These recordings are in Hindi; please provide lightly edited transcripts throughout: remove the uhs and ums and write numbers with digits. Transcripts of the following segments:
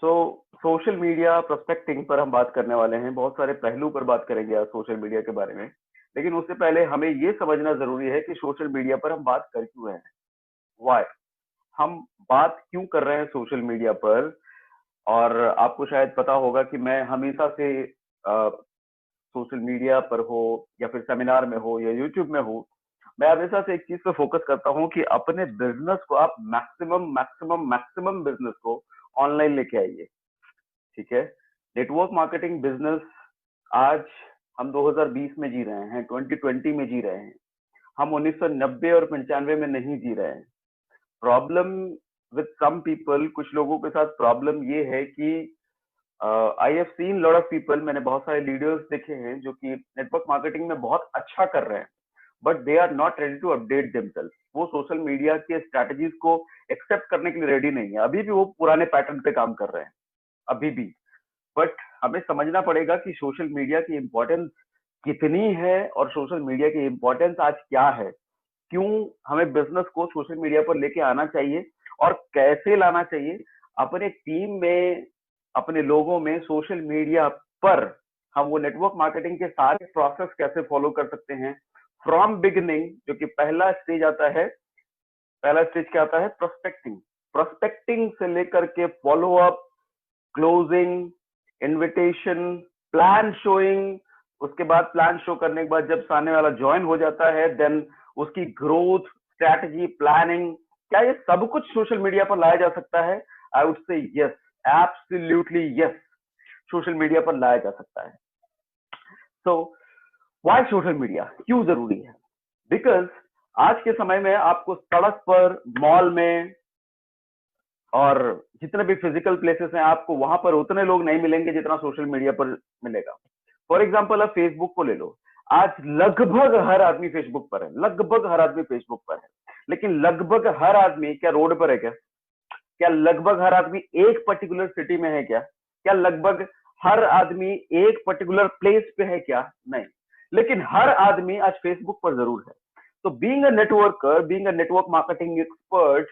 सो सोशल मीडिया प्रोस्पेक्टिंग पर हम बात करने वाले हैं। बहुत सारे पहलू पर बात करेंगे आज सोशल मीडिया के बारे में, लेकिन उससे पहले हमें ये समझना जरूरी है कि सोशल मीडिया पर हम बात कर क्यों रहे हैं। वाई हम बात क्यों कर रहे हैं सोशल मीडिया पर। और आपको शायद पता होगा कि मैं हमेशा से सोशल मीडिया पर हो या फिर सेमिनार में हो या यूट्यूब में हो, मैं हमेशा से एक चीज पे फोकस करता हूँ कि अपने बिजनेस को आप मैक्सिमम मैक्सिमम मैक्सिमम बिजनेस को ऑनलाइन लेके आइए। ठीक है, नेटवर्क मार्केटिंग बिजनेस आज हम 2020 में जी रहे हैं, 2020 में जी रहे हैं। हम 1990 और 95 में नहीं जी रहे हैं। प्रॉब्लम विद सम पीपल, कुछ लोगों के साथ प्रॉब्लम ये है कि I have seen lot of people, मैंने बहुत सारे लीडर्स देखे हैं जो कि नेटवर्क मार्केटिंग में बहुत अच्छा कर रहे हैं, but they are not ready to update themselves. वो सोशल मीडिया के स्ट्रैटेजीज को एक्सेप्ट करने के लिए रेडी नहीं है, अभी भी वो पुराने पैटर्न पे काम कर रहे हैं अभी भी। बट हमें समझना पड़ेगा कि सोशल मीडिया की इंपॉर्टेंस कितनी है और सोशल मीडिया की इंपॉर्टेंस आज क्या है, क्यों हमें बिजनेस को सोशल मीडिया पर लेके आना चाहिए और कैसे लाना चाहिए अपने टीम में, अपने लोगों में। सोशल मीडिया पर हम वो नेटवर्क मार्केटिंग के सारे प्रोसेस कैसे फॉलो कर सकते हैं फ्रॉम बिगिनिंग, जो कि पहला स्टेज आता है। पहला स्टेज क्या आता है? प्रोस्पेक्टिंग। प्रोस्पेक्टिंग से लेकर के follow up, closing, invitation, plan showing. उसके बाद प्लान शो करने के बाद जब सामने वाला ज्वाइन हो जाता है, देन उसकी ग्रोथ स्ट्रैटेजी, प्लानिंग, क्या ये सब कुछ सोशल मीडिया पर लाया जा सकता है? I would say yes, absolutely yes, social media पर लाया जा सकता है। सो व्हाई सोशल मीडिया क्यों जरूरी है? बिकॉज आज के समय में आपको सड़क पर, मॉल में और जितने भी फिजिकल प्लेसेस हैं, आपको वहां पर उतने लोग नहीं मिलेंगे जितना सोशल मीडिया पर मिलेगा। फॉर एग्जाम्पल आप फेसबुक को ले लो, आज लगभग हर आदमी फेसबुक पर है, लगभग हर आदमी फेसबुक पर है। लेकिन लगभग हर आदमी क्या रोड पर है? क्या लगभग हर आदमी एक पर्टिकुलर सिटी में है? क्या लगभग हर आदमी एक पर्टिकुलर प्लेस पे है? क्या नहीं। लेकिन हर आदमी आज फेसबुक पर जरूर है। तो being a networker, being a network marketing expert,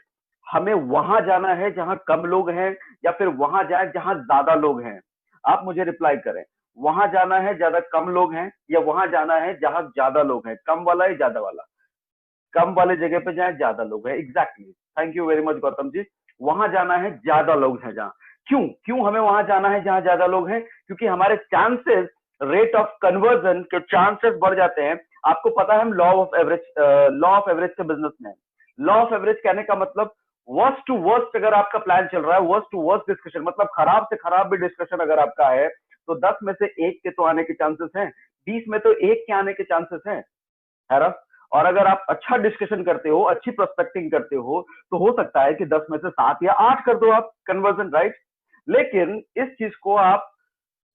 हमें वहां जाना है जहां कम लोग हैं या फिर वहां जाए जहां ज्यादा लोग हैं? आप मुझे रिप्लाई करें, वहां जाना है ज्यादा कम लोग हैं या वहां जाना है जहां ज्यादा लोग हैं? कम वाला या ज्यादा वाला? कम वाले जगह पे जाए, ज्यादा लोग हैं। Exactly, thank you very much Gautam ji. वहां जाना है ज्यादा लोग हैं जहां। क्यों हमें वहां जाना है जहां ज्यादा लोग हैं? क्योंकि हमारे चांसेस, रेट ऑफ कन्वर्जन के चांसेस बढ़ जाते हैं। आपको पता है हम लॉ ऑफ एवरेज के बिजनेस में। लॉ ऑफ एवरेज कहने का मतलब वर्स्ट टू वर्स्ट अगर आपका प्लान चल रहा है, वर्स्ट टू वर्स्ट डिस्कशन, मतलब खराब से खराब भी डिस्कशन अगर आपका है, तो 10 में से एक के तो आने के चांसेस हैं, 20 में तो एक के आने के चांसेस हैं, है ना? और अगर आप अच्छा डिस्कशन करते हो, अच्छी प्रोस्पेक्टिंग करते हो, तो हो सकता है कि 10 में से 7 या 8 कर दो आप कन्वर्जन, राइट? लेकिन इस चीज को आप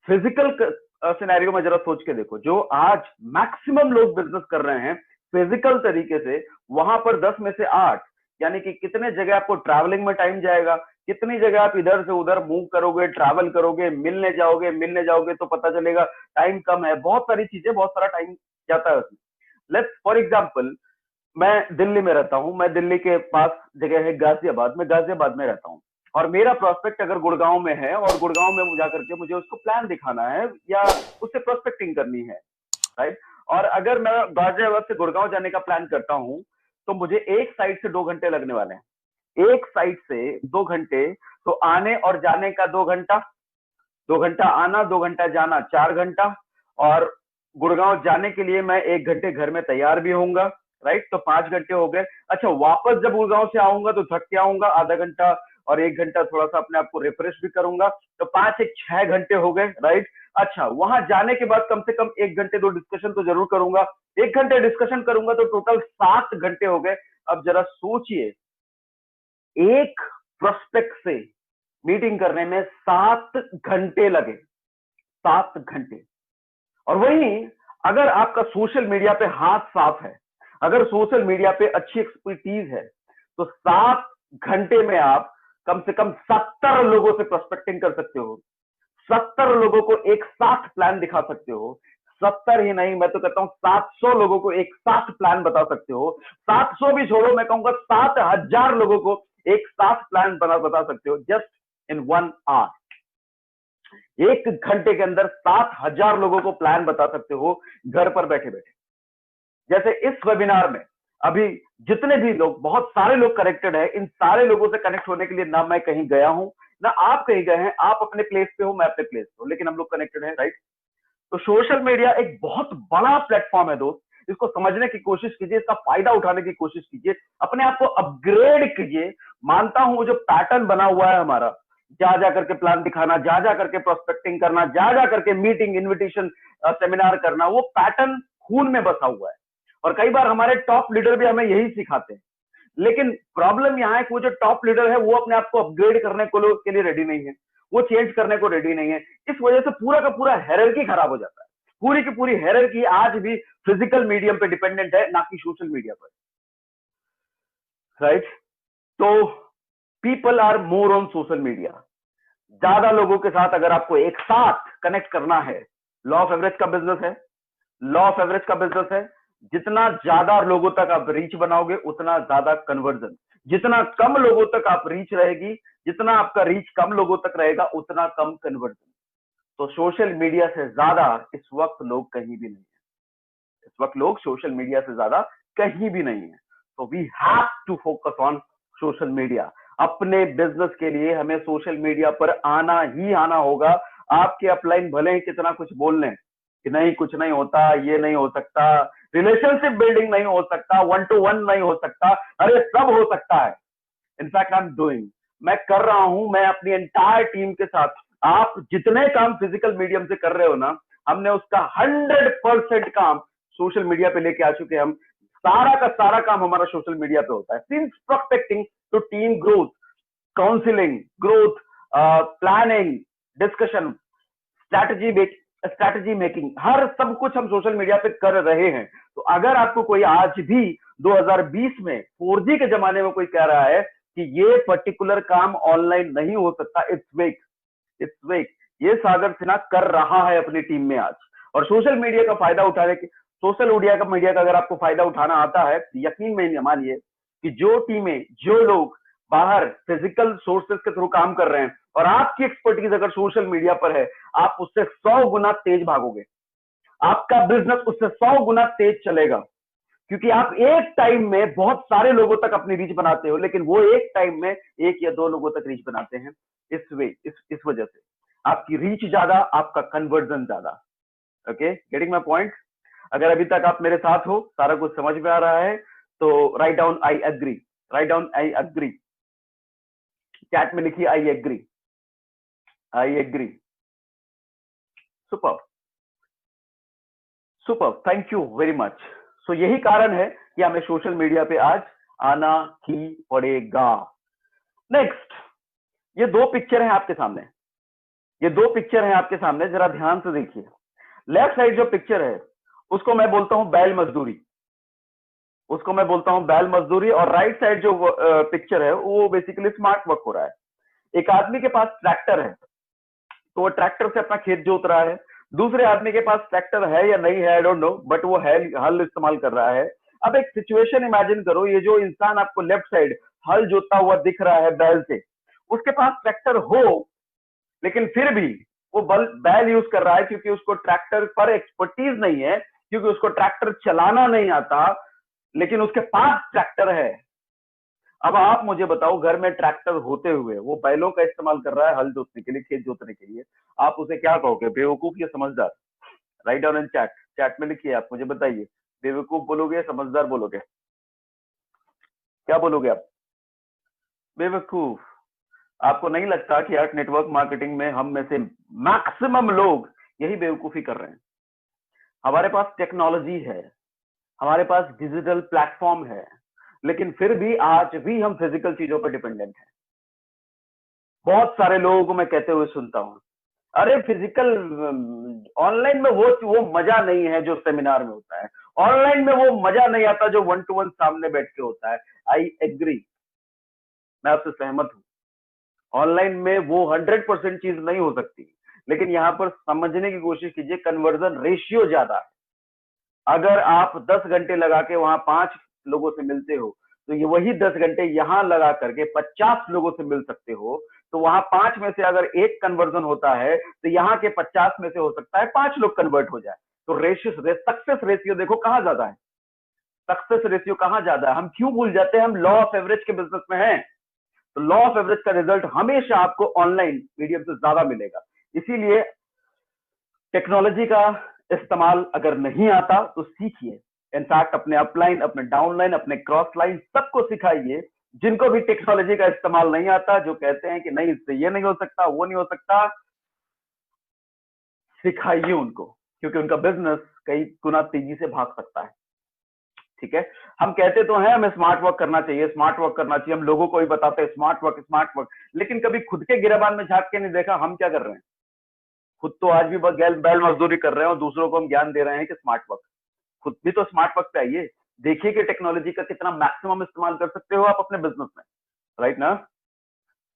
फिजिकल सिनेरियो में जरा सोच के देखो। जो आज मैक्सिमम लोग बिजनेस कर रहे हैं फिजिकल तरीके से, वहां पर 10 में से 8, यानी कि कितने जगह आपको ट्रैवलिंग में टाइम जाएगा, कितनी जगह आप इधर से उधर मूव करोगे, ट्रैवल करोगे, मिलने जाओगे तो पता चलेगा टाइम कम है। बहुत सारी चीजें, बहुत सारा टाइम जाता है उसमें। लेट्स फॉर एग्जाम्पल, मैं दिल्ली में रहता हूं, मैं दिल्ली के पास जगह है गाजियाबाद, मैं गाजियाबाद में रहता हूं, और मेरा प्रोस्पेक्ट अगर गुड़गांव में है और गुड़गांव में जाकर के मुझे उसको प्लान दिखाना है या उससे प्रोस्पेक्टिंग करनी है, राइट? और अगर मैं गाजियाबाद से गुड़गांव जाने का प्लान करता हूं, तो मुझे एक साइड से 2 घंटे लगने वाले हैं। एक साइड से 2 घंटे, तो आने और जाने का 2 घंटा, 2 घंटा आना, 2 घंटा जाना, 4 घंटा। और गुड़गांव जाने के लिए मैं 1 घंटे घर में तैयार भी होऊंगा, राइट? तो 5 घंटे हो गए। अच्छा, वापस जब गुड़गांव से आऊंगा तो थक के आऊंगा, आधा घंटा और 1 घंटा थोड़ा सा अपने आप को रिफ्रेश भी करूंगा, तो 5 एक 6 घंटे हो गए, राइट? अच्छा, वहां जाने के बाद कम से कम 1 घंटे तो डिस्कशन तो जरूर करूंगा, 1 घंटे डिस्कशन करूंगा तो टोटल 7 घंटे हो गए। अब जरा सोचिए, एक प्रोस्पेक्ट से मीटिंग करने में 7 घंटे लगे, 7 घंटे। और वहीं अगर आपका सोशल मीडिया पे हाथ साफ है, अगर सोशल मीडिया पे अच्छी एक्सपर्टीज है, तो 7 घंटे में आप कम से कम 70 लोगों से प्रोस्पेक्टिंग कर सकते हो, 70 लोगों को एक साथ प्लान दिखा सकते हो। 70 ही नहीं, मैं तो कहता हूं 700 लोगों को एक साथ प्लान बता सकते हो। 700 भी छोड़ो, मैं कहूंगा 7000 लोगों को एक साथ प्लान बता सकते हो, जस्ट इन 1 आवर। 1 घंटे के अंदर 7,000 लोगों को प्लान बता सकते हो घर पर बैठे बैठे। जैसे इस वेबिनार में अभी जितने भी लोग, बहुत सारे लोग कनेक्टेड है, इन सारे लोगों से कनेक्ट होने के लिए ना मैं कहीं गया हूं ना आप कहीं गए हैं, आप अपने प्लेस पे हो, मैं अपने प्लेस पे हूं, लेकिन हम लोग कनेक्टेड हैं, राइट। तो सोशल मीडिया एक बहुत बड़ा प्लेटफॉर्म है दोस्त, इसको समझने की कोशिश कीजिए, इसका फायदा उठाने की कोशिश कीजिए, अपने आप को अपग्रेड कीजिए। मानता हूं जो पैटर्न बना हुआ है हमारा, जा जा करके प्लान दिखाना, जा जा करके प्रोस्पेक्टिंग करना, जा जा करके मीटिंग इनविटेशन सेमिनार करना, वो पैटर्न खून में बसा हुआ है। और कई बार हमारे टॉप लीडर भी हमें यही सिखाते हैं, लेकिन प्रॉब्लम यहाँ है कि वो जो टॉप लीडर है वो अपने आप को अपग्रेड करने के लिए रेडी नहीं है, वो चेंज करने को रेडी नहीं है। इस वजह से पूरा का पूरा हायरार्की खराब हो जाता है। पूरी की पूरी हायरार्की आज भी फिजिकल मीडियम पे डिपेंडेंट है, ना कि सोशल मीडिया पर, राइट। तो people are more on social media. ज्यादा लोगों के साथ अगर आपको एक साथ कनेक्ट करना है, लॉ ऑफ एवरेज का बिजनेस है, लॉ ऑफ एवरेज का बिजनेस है। जितना ज्यादा लोगों तक आप रीच बनाओगे उतना ज्यादा कन्वर्जन, जितना कम लोगों तक आप रीच रहेगी, जितना आपका रीच कम लोगों तक रहेगा उतना कम कन्वर्जन। तो सोशल मीडिया से ज्यादा इस वक्त लोग कहीं भी नहीं है, इस वक्त लोग सोशल मीडिया से ज्यादा कहीं भी नहीं है। तो we have to focus on social media. अपने बिजनेस के लिए हमें सोशल मीडिया पर आना ही आना होगा। आपके अपलाइन भले ही कितना कुछ बोल लें कि नहीं कुछ नहीं होता, ये नहीं हो सकता, रिलेशनशिप बिल्डिंग नहीं हो सकता, 1-to-1 नहीं हो सकता, अरे सब हो सकता है। इनफैक्ट आई एम डूइंग, मैं कर रहा हूं, मैं अपनी एंटायर टीम के साथ। आप जितने काम फिजिकल मीडियम से कर रहे हो ना, हमने उसका 100% काम सोशल मीडिया पे लेके आ चुके हैं। हम सारा का सारा काम हमारा सोशल मीडिया पे होता है, since prospecting to team growth, counselling, growth planning, discussion, strategy making, हर सब कुछ हम सोशल मीडिया पे कर रहे हैं। तो अगर आपको कोई आज भी 2020 में 4G के जमाने में कोई कह रहा है कि ये पर्टिकुलर काम ऑनलाइन नहीं हो सकता, इट्स वेक। ये सागर सिन्हा कर रहा है अपनी टीम में आज। और सोशल मीडिया का फायदा उठाने की, सोशल मीडिया का अगर आपको फायदा उठाना आता है, यकीन में मानिए कि जो टीमें, जो लोग बाहर फिजिकल सोर्सेस के थ्रू काम कर रहे हैं और आपकी एक्सपर्टीज अगर सोशल मीडिया पर है, आप उससे 100 गुना तेज भागोगे, आपका बिजनेस उससे 100 गुना तेज चलेगा। क्योंकि आप एक टाइम में बहुत सारे लोगों तक अपनी रीच बनाते हो, लेकिन वो एक टाइम में 1 या 2 लोगों तक रीच बनाते हैं। इस वजह से आपकी रीच ज्यादा, आपका कन्वर्जन ज्यादा। Okay, getting my point. अगर अभी तक आप मेरे साथ हो, सारा कुछ समझ में आ रहा है, तो right down I agree, right down I agree, chat में लिखिए I agree, I agree. Super super, thank you very much. So यही कारण है कि हमें सोशल मीडिया पे आज आना ही पड़ेगा। नेक्स्ट, ये 2 पिक्चर हैं आपके सामने, ये 2 पिक्चर हैं आपके सामने, जरा ध्यान से देखिए। लेफ्ट साइड जो पिक्चर है उसको मैं बोलता हूं बैल मजदूरी, उसको मैं बोलता हूं बैल मजदूरी। और राइट साइड जो पिक्चर है वो बेसिकली स्मार्ट वर्क हो रहा है। एक आदमी के पास ट्रैक्टर है, तो वो ट्रैक्टर से अपना खेत जोत रहा है। दूसरे आदमी के पास ट्रैक्टर है या नहीं है, आई डोंट नो, बट वो हल इस्तेमाल कर रहा है। अब एक सिचुएशन इमेजिन करो, ये जो इंसान आपको लेफ्ट साइड हल जोतता हुआ दिख रहा है बैल से, उसके पास ट्रैक्टर हो, लेकिन फिर भी वो बैल यूज कर रहा है क्योंकि उसको ट्रैक्टर पर एक्सपर्टीज नहीं है, क्योंकि उसको ट्रैक्टर चलाना नहीं आता, लेकिन उसके पास ट्रैक्टर है। अब आप मुझे बताओ, घर में ट्रैक्टर होते हुए वो बैलों का इस्तेमाल कर रहा है हल जोतने के लिए, खेत जोतने के लिए, आप उसे क्या कहोगे, बेवकूफ या समझदार? Write down in chat, chat में लिखिए, आप मुझे बताइए, बेवकूफ बोलोगे, समझदार बोलोगे, क्या बोलोगे आप? बेवकूफ। आपको नहीं लगता कि यार नेटवर्क मार्केटिंग में हम में से मैक्सिमम लोग यही बेवकूफी कर रहे हैं? हमारे पास टेक्नोलॉजी है, हमारे पास डिजिटल प्लेटफॉर्म है, लेकिन फिर भी आज भी हम फिजिकल चीजों पर डिपेंडेंट हैं। बहुत सारे लोगों को मैं कहते हुए सुनता हूं, अरे फिजिकल, ऑनलाइन में वो मजा नहीं है जो सेमिनार में होता है, ऑनलाइन में वो मजा नहीं आता जो 1-to-1 सामने बैठ के होता है। आई एग्री, मैं आपसे सहमत हूं, ऑनलाइन में वो 100% चीज नहीं हो सकती, लेकिन यहां पर समझने की कोशिश कीजिए, कन्वर्जन रेशियो ज्यादा है। अगर आप 10 घंटे लगा के वहां 5 लोगों से मिलते हो, तो ये वही 10 घंटे यहां लगा करके 50 लोगों से मिल सकते हो। तो वहां 5 में से अगर एक कन्वर्जन होता है तो यहाँ के 50 में से हो सकता है 5 लोग कन्वर्ट हो जाए। तो रेशियो, सक्सेस रेशियो देखो कहां ज्यादा है, सक्सेस रेशियो कहां ज्यादा है। हम क्यों भूल जाते हैं, हम लॉ ऑफ एवरेज के बिजनेस में हैं। तो लॉ ऑफ एवरेज का रिजल्ट हमेशा आपको ऑनलाइन मीडियम से ज्यादा मिलेगा। इसीलिए टेक्नोलॉजी का इस्तेमाल अगर नहीं आता तो सीखिए। इनफैक्ट अपने अपलाइन, अपने डाउनलाइन, अपने क्रॉस लाइन सबको सिखाइए। जिनको भी टेक्नोलॉजी का इस्तेमाल नहीं आता, जो कहते हैं कि नहीं इससे ये नहीं हो सकता, वो नहीं हो सकता, सिखाइए उनको, क्योंकि उनका बिजनेस कई गुना तेजी से भाग सकता है। ठीक है, हम कहते तो हैं हमें स्मार्ट वर्क करना चाहिए, स्मार्ट वर्क करना चाहिए, हम लोगों को भी बताते हैं स्मार्ट वर्क स्मार्ट वर्क, लेकिन कभी खुद के गिरेबान में झांक के नहीं देखा हम क्या कर रहे हैं। खुद तो आज भी बस बैल मजदूरी कर रहे हैं और दूसरों को हम ज्ञान दे रहे हैं कि स्मार्ट वर्क। खुद भी तो स्मार्ट वर्क पे आइए, देखिए कि टेक्नोलॉजी का कितना मैक्सिमम इस्तेमाल कर सकते हो आप अपने बिजनेस में, राइट ना।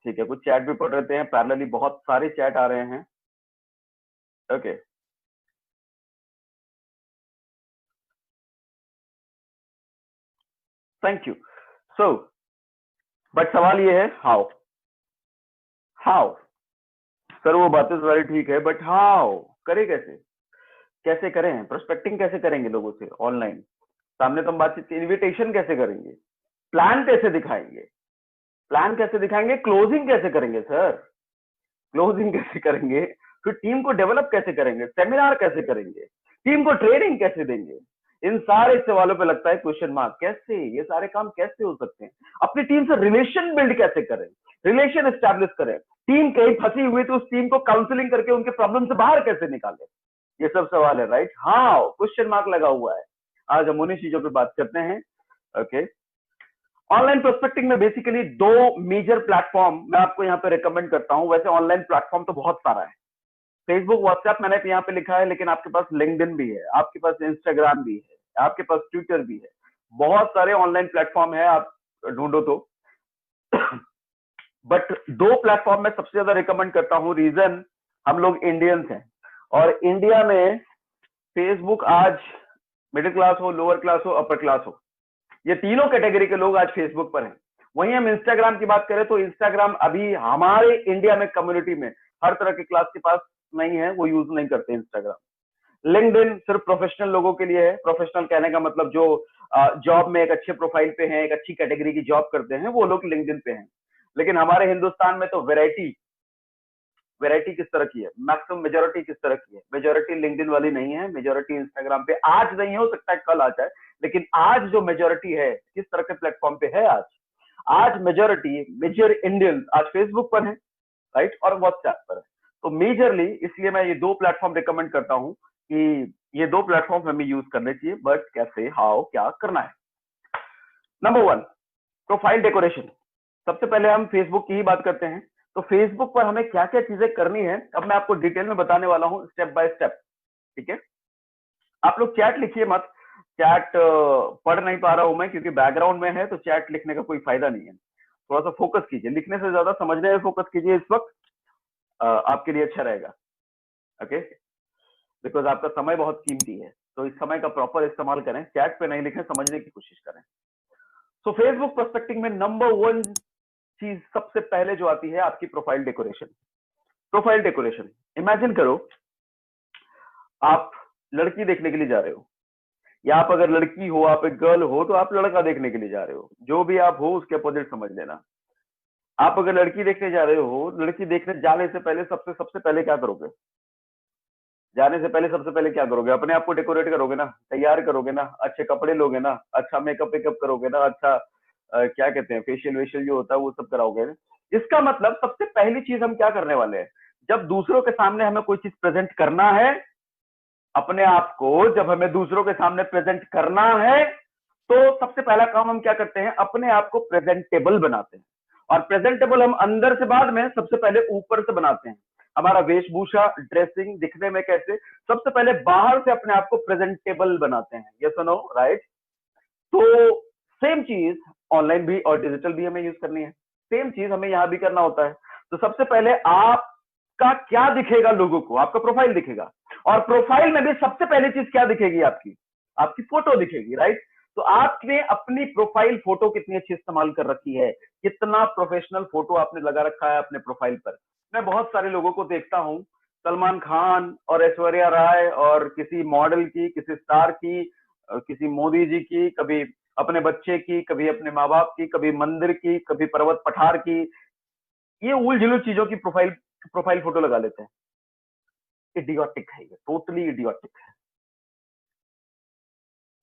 ठीक है, कुछ चैट भी पढ़ रहे हैं, पैरेलली बहुत सारे चैट आ रहे हैं। Okay, thank you. So but सवाल ये है, हाउ हाउ सर, वो बातें सारी ठीक है, बट हाउ करें कैसे, कैसे करें, प्रोस्पेक्टिंग कैसे करेंगे लोगों से ऑनलाइन, सामने तो हम बातचीत, इन्विटेशन कैसे करेंगे, प्लान कैसे दिखाएंगे, प्लान कैसे दिखाएंगे, क्लोजिंग कैसे करेंगे सर, क्लोजिंग कैसे करेंगे, फिर टीम को डेवलप कैसे करेंगे, सेमिनार कैसे करेंगे, टीम को ट्रेनिंग कैसे देंगे। इन सारे सवालों पे लगता है क्वेश्चन मार्क, कैसे ये सारे काम कैसे हो सकते हैं। अपनी टीम से रिलेशन बिल्ड कैसे करें, रिलेशन एस्टैब्लिश करें, टीम कहीं फंसी हुई तो उस टीम को काउंसलिंग करके उनके प्रॉब्लम से बाहर कैसे निकालें, ये सब सवाल है, राइट। हाँ, क्वेश्चन मार्क लगा हुआ है। आज हम उन्हीं चीजों पे बात करते हैं। ओके, ऑनलाइन प्रोस्पेक्टिंग में बेसिकली 2 मेजर प्लेटफॉर्म मैं आपको यहाँ पे रिकमेंड करता हूँ। वैसे ऑनलाइन प्लेटफॉर्म तो बहुत सारा है, फेसबुक व्हाट्सएप मैंने यहाँ पे लिखा है, लेकिन आपके पास लिंक्डइन भी है, आपके पास इंस्टाग्राम भी है, आपके पास ट्विटर भी है, बहुत सारे ऑनलाइन प्लेटफॉर्म है, आप ढूंढो तो। बट 2 प्लेटफॉर्म में सबसे ज्यादा रिकमेंड करता हूँ, रीजन हम लोग इंडियंस हैं और इंडिया में फेसबुक आज मिडिल क्लास हो, लोअर क्लास हो, अपर क्लास हो, ये तीनों कैटेगरी के लोग आज फेसबुक पर हैं। वहीं हम इंस्टाग्राम की बात करें तो इंस्टाग्राम अभी हमारे इंडिया में कम्युनिटी में हर तरह के क्लास के पास नहीं है, वो यूज नहीं करते इंस्टाग्राम। लिंक्डइन सिर्फ प्रोफेशनल लोगों के लिए है। प्रोफेशनल कहने का मतलब जो जॉब में एक अच्छे प्रोफाइल पे हैं, एक अच्छी कैटेगरी की जॉब करते हैं, वो लोग लिंक्डइन पे हैं। लेकिन हमारे हिंदुस्तान में तो वैरायटी किस तरह की है, मैक्सिमम मेजोरिटी किस तरह की है, मेजोरिटी लिंक्डइन वाली नहीं है, मेजोरिटी इंस्टाग्राम पे, आज नहीं हो सकता है कल आ जाए, लेकिन आज जो मेजोरिटी है किस तरह के प्लेटफॉर्म पे है, आज मेजोरिटी मेजर इंडियंस आज फेसबुक पर है, राइट, और व्हाट्सएप पर है। तो मेजरली इसलिए मैं ये 2 प्लेटफॉर्म रिकमेंड करता हूं कि ये 2 प्लेटफॉर्म हमें यूज करने चाहिए, बट कैसे, हाउ, क्या करना है। Number 1, profile decoration. सबसे पहले हम फेसबुक की ही बात करते हैं। तो फेसबुक पर हमें क्या क्या चीजें करनी है, अब मैं आपको डिटेल में बताने वाला हूं, स्टेप बाय स्टेप। ठीक है, आप लोग चैट लिखिए मत, चैट पढ़ नहीं पा रहा हूं मैं क्योंकि बैकग्राउंड में है, तो चैट लिखने का कोई फायदा नहीं है। थोड़ा सा फोकस कीजिए, लिखने से ज्यादा समझने में फोकस कीजिए, इस वक्त आपके लिए अच्छा रहेगा। ओके, बिकॉज आपका समय बहुत कीमती है, तो इस समय का प्रॉपर इस्तेमाल करें, चैट पे नहीं लिखें, समझने की कोशिश करें। तो फेसबुक प्रोस्पेक्टिंग में नंबर 1 चीज सबसे पहले जो आती है आपकी profile decoration. Profile decoration, imagine करो आप लड़की देखने के लिए जा रहे हो, या आप अगर लड़की हो, आप एक गर्ल हो, तो आप लड़का देखने के लिए जा रहे हो, जो भी आप हो उसके अपोजिट समझ लेना। आप अगर लड़की देखने जा रहे हो, लड़की देखने जाने से पहले सबसे पहले क्या करोगे, जाने से पहले सबसे पहले क्या करोगे, अपने आप को डेकोरेट करोगे ना, तैयार करोगे ना, अच्छे कपड़े लोगे ना, अच्छा मेकअप वेकअप करोगे ना, अच्छा क्या कहते हैं फेशियल वेशियल जो होता है वो सब कराओगे ना। इसका मतलब सबसे पहली चीज हम क्या करने वाले हैं, जब दूसरों के सामने हमें कोई चीज प्रेजेंट करना है, अपने आप को जब हमें दूसरों के सामने प्रेजेंट करना है, तो सबसे पहला काम हम क्या करते हैं, अपने आप को प्रेजेंटेबल बनाते हैं। और प्रेजेंटेबल हम अंदर से बाद में सबसे पहले ऊपर से बनाते हैं। हमारा वेशभूषा, ड्रेसिंग, दिखने में कैसे, सबसे पहले बाहर से अपने आप को प्रेजेंटेबल बनाते हैं। यस और नो, राइट। तो सेम चीज ऑनलाइन भी और डिजिटल भी हमें यूज करनी है, सेम चीज हमें यहां भी करना होता है। तो सबसे पहले आपका क्या दिखेगा लोगों को, आपका प्रोफाइल दिखेगा, और प्रोफाइल में भी सबसे पहली चीज क्या दिखेगी, आपकी आपकी फोटो दिखेगी, राइट। तो आपने अपनी प्रोफाइल फोटो कितनी अच्छी इस्तेमाल कर रखी है, कितना प्रोफेशनल फोटो आपने लगा रखा है अपने प्रोफाइल पर। मैं बहुत सारे लोगों को देखता हूँ, सलमान खान और ऐश्वर्या राय और किसी मॉडल की, किसी स्टार की, किसी मोदी जी की, कभी अपने बच्चे की, कभी अपने माँ बाप की, कभी मंदिर की, कभी पर्वत पठार की, ये उल जुलूल चीजों की प्रोफाइल प्रोफाइल फोटो लगा लेते हैं। इडियोटिक है, ये टोटली इडियोटिक है,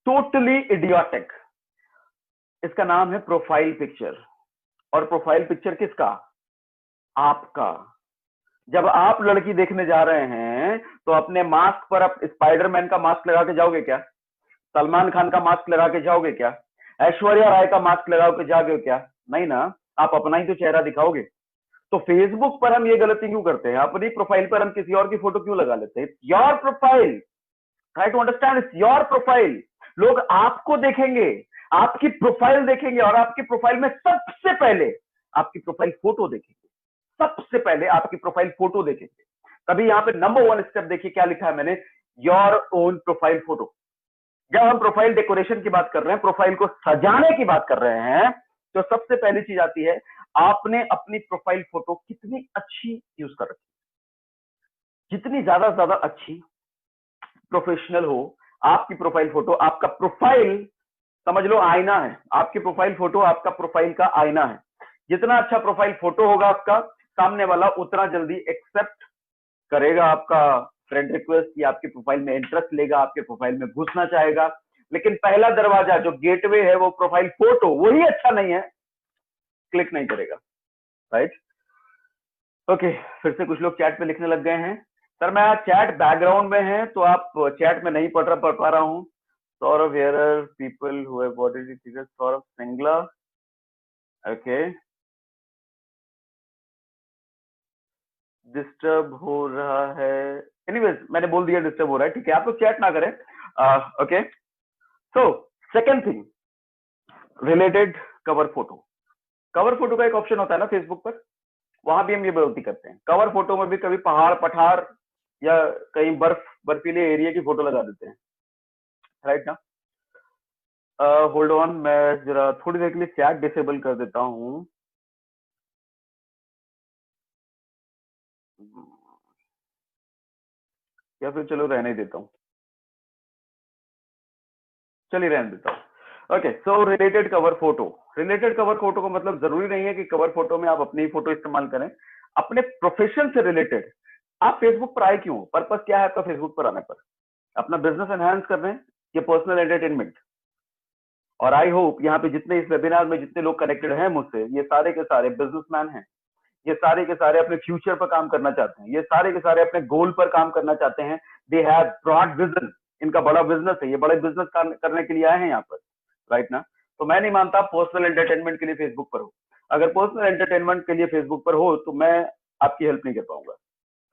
टोटली इडियोटिक। इसका नाम है प्रोफाइल पिक्चर। और प्रोफाइल पिक्चर किसका? आपका। जब आप लड़की देखने जा रहे हैं तो अपने मास्क पर आप स्पाइडरमैन का मास्क लगा के जाओगे क्या? सलमान खान का मास्क लगा के जाओगे क्या? ऐश्वर्या राय का मास्क लगा के जाओगे क्या? नहीं ना, आप अपना ही तो चेहरा दिखाओगे। तो फेसबुक पर हम ये गलती क्यों करते हैं? अपनी प्रोफाइल पर हम किसी और की फोटो क्यों लगा लेते हैं? Your profile, try to understand, it's your profile. लोग आपको देखेंगे, आपकी प्रोफाइल देखेंगे, और आपकी प्रोफाइल में सबसे पहले आपकी प्रोफाइल फोटो देखेंगे। सबसे पहले आपकी प्रोफाइल फोटो देखेंगे। तभी यहाँ पे नंबर 1 स्टेप देखिए क्या लिखा है मैंने, योर ओन प्रोफाइल फोटो। जब हम प्रोफाइल डेकोरेशन की बात कर रहे हैं, प्रोफाइल को सजाने की बात कर रहे हैं, तो सबसे पहली चीज आती है, आपने अपनी प्रोफाइल फोटो कितनी अच्छी यूज कर रखी। जितनी ज्यादा अच्छी, प्रोफेशनल हो आपकी प्रोफाइल फोटो, आपका प्रोफाइल समझ लो आईना है। आपकी प्रोफाइल फोटो आपका प्रोफाइल का आईना है। जितना अच्छा प्रोफाइल फोटो होगा आपका, सामने वाला उतना जल्दी एक्सेप्ट करेगा आपका फ्रेंड रिक्वेस्ट, या आपके प्रोफाइल में इंटरेस्ट लेगा, आपके प्रोफाइल में घुसना चाहेगा। लेकिन पहला दरवाजा जो गेटवे है वो प्रोफाइल फोटो, वही अच्छा नहीं है, क्लिक नहीं करेगा। राइट? ओके, फिर से कुछ लोग चैट पे लिखने लग गए हैं। सर मैं आज चैट बैकग्राउंड में है तो आप चैट में नहीं पढ़ पा रहा हूँ। Saurabh here people who have body figure, Saurabh Singla. Okay, disturb हो रहा है। एनीवेज मैंने बोल दिया डिस्टर्ब हो रहा है, ठीक है, आप लोग चैट ना करें। Okay, so second thing, related cover photo. Cover photo का एक ऑप्शन होता है ना फेसबुक पर, वहां भी हम ये गलती करते हैं। कवर फोटो में भी कभी पहाड़ पठार या कहीं बर्फीले एरिया की फोटो लगा देते हैं। राइट ना? होल्ड ऑन, मैं जरा थोड़ी देर के लिए चैट डिसेबल कर देता हूँ। या फिर चलो रहने देता हूँ, चलिए रहने देता हूँ। ओके, सो related cover photo. Related cover photo का मतलब जरूरी नहीं है कि कवर फोटो में आप अपनी ही फोटो इस्तेमाल करें। अपने प्रोफेशन से रिलेटेड आप फेसबुक पर आए क्यों? पर्पस क्या है आपका फेसबुक पर आने पर? अपना बिजनेस एनहांस कर रहे हैं या पर्सनल एंटरटेनमेंट? और आई होप यहाँ पे जितने इस वेबिनार में जितने लोग कनेक्टेड हैं मुझसे, ये सारे के सारे बिजनेसमैन हैं। ये सारे के सारे अपने फ्यूचर पर काम करना चाहते हैं। ये सारे के सारे अपने गोल पर काम करना चाहते हैं। They have broad vision. इनका बड़ा बिजनेस है, ये बड़े बिजनेस करने के लिए आए हैं यहाँ पर। राइट ना? तो मैं नहीं मानता पर्सनल एंटरटेनमेंट के लिए फेसबुक पर हो। अगर पर्सनल एंटरटेनमेंट के लिए फेसबुक पर हो तो मैं आपकी हेल्प नहीं कर पाऊंगा।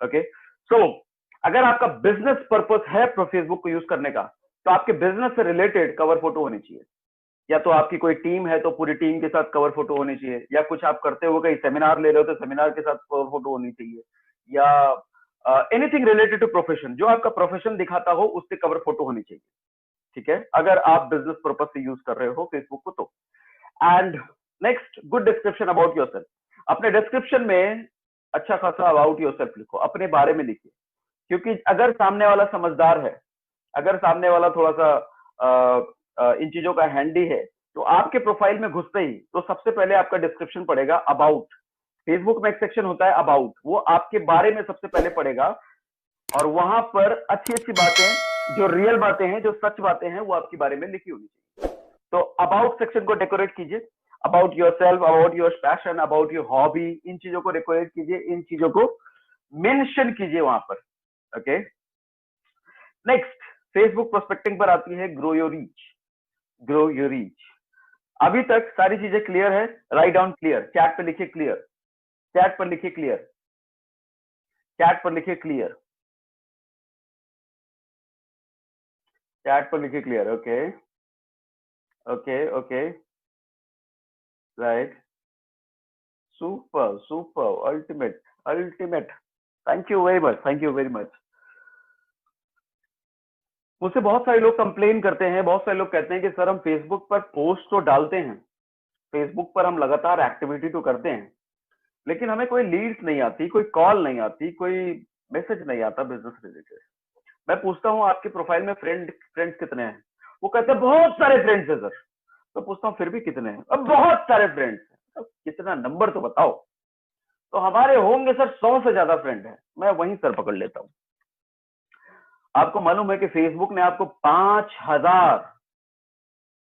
ओके, सो अगर आपका बिजनेस पर्पस है फेसबुक को यूज करने का, तो आपके बिजनेस से रिलेटेड कवर फोटो होनी चाहिए। या तो आपकी कोई टीम है तो पूरी टीम के साथ कवर फोटो होनी चाहिए, या कुछ आप करते हो कहीं सेमिनार ले रहे हो तो सेमिनार के साथ कवर फोटो होनी चाहिए, या एनीथिंग रिलेटेड टू प्रोफेशन, जो आपका प्रोफेशन दिखाता हो उससे कवर फोटो होनी चाहिए। ठीक है, अगर आप बिजनेस पर्पज से यूज कर रहे हो फेसबुक को तो। And next, good description about yourself. अपने डिस्क्रिप्शन में अच्छा खासा अबाउट योरसेल्फ लिखो, अपने बारे में लिखिए। क्योंकि अगर सामने वाला समझदार है, अगर सामने वाला थोड़ा सा इन चीजों का हैंडी है, तो आपके प्रोफाइल में घुसते ही तो सबसे पहले आपका डिस्क्रिप्शन पड़ेगा अबाउट। फेसबुक में एक सेक्शन होता है अबाउट, वो आपके बारे में सबसे पहले पड़ेगा। और वहां पर अच्छी अच्छी बातें, जो रियल बातें हैं, जो सच बातें हैं, वो आपके बारे में लिखी होनी चाहिए। तो अबाउट सेक्शन को डेकोरेट कीजिए। About yourself, about your passion, about your hobby, इन चीजों को डेकोरेट कीजिए, इन चीजों को मेंशन कीजिए वहां पर। ओके, नेक्स्ट, फेसबुक प्रोस्पेक्टिंग पर आती है grow your reach. Grow your reach. अभी तक सारी चीजें क्लियर है? राइट डाउन क्लियर, चैट पे लिखिए क्लियर, चैट पर लिखिए क्लियर, चैट पर लिखिए क्लियर, चैट पर लिखिए clear. Okay okay okay, right, super super, ultimate ultimate, thank you very much, thank you very much. मुझसे बहुत सारे लोग कंप्लेन करते हैं, बहुत सारे लोग कहते हैं कि सर हम फेसबुक पर पोस्ट तो डालते हैं, फेसबुक पर हम लगातार एक्टिविटी तो करते हैं, लेकिन हमें कोई लीड्स नहीं आती, कोई कॉल नहीं आती, कोई मैसेज नहीं आता बिजनेस रिलेटेड। मैं पूछता हूँ आपके प्रोफाइल में फ्रेंड्स कितने हैं? वो कहते हैं बहुत सारे फ्रेंड्स है सर। तो पूछता हूँ फिर भी कितने हैं? अब बहुत सारे फ्रेंड्स हैं। तो कितना नंबर तो बताओ। तो हमारे होंगे सर 100 से ज्यादा फ्रेंड है। मैं वहीं सर पकड़ लेता हूँ। आपको मालूम है कि फेसबुक ने आपको 5000